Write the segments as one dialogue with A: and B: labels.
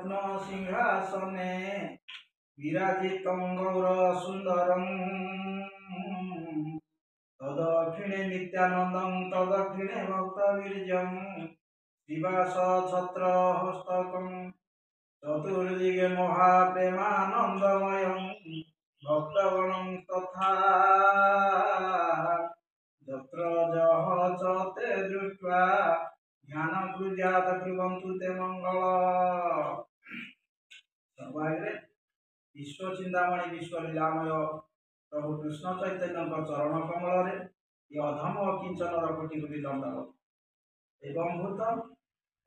A: रत्न सिंहासने विराजितं गौर सुंदरं तदक्षिणे नित्यानन्दं तदक्षिणे भक्तवीर्यं शिवास छत्र हस्तकं चतुर्दिगे महाप्रेमानन्दमयं भक्तगणं तथा यत्र जह च ते दृष्ट्वा ज्ञानकृजात कृवन्तु ते मंगल। सर्वाग्रे विश्व चिंतामणि विश्व लीलामय प्रभु कृष्ण चैतन्य चरण कमल ये अधम किंचन कोटि कोटि दंडवत एवं भूत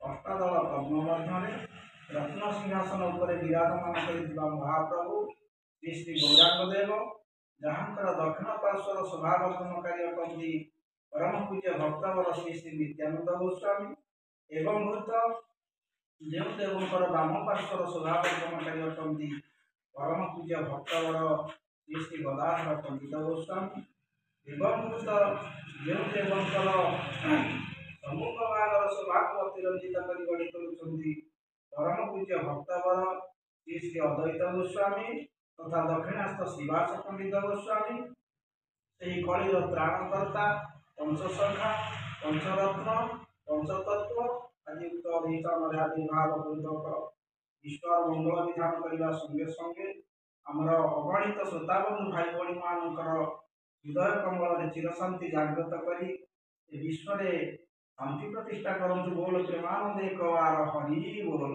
A: अष्टादल पद्म मध्य रत्न सिंहासन उपर विराजमान कर महाप्रभु श्री श्री गौरांग देव जहाँकर दक्षिण पार्श्वर शोभावर्धनकारी अटंती परम पूज्य भक्तवर श्री श्री नित्यानंद गोस्वामी एवं भूत जो देवकर वाम पार्श्वर शोभावर्धनकारी अटंती परम पूज्य भक्तवर श्री श्री गदाधर पंडित गोस्वामी एवं भूत जो देवकर सम्मुख भागर शोभाକୁ ଅତିରଞ୍ଜିତ କରି ଗଢ଼ି ତୋଳୁଛନ୍ତି परम पूज्य भक्तवर श्री श्री अद्वैत गोस्वामी तथा दक्षिणास्थ शिवास पंडित गोस्वामी से कलिर त्राणकर्ता पंचसखा पंचरत्न पंचतत्व आदि उक्त अधिष्ठान आविर्भाव पूर्वक ईश्वर मंगल विधान करने संगे संगे आमर अगणित श्रोताबंधु भाई भाई मानकर हृदय कमल चिरशांति जागृत करी विश्व शांति प्रतिष्ठा करंतु बोल प्रेमानंद एक बार हरि बोल।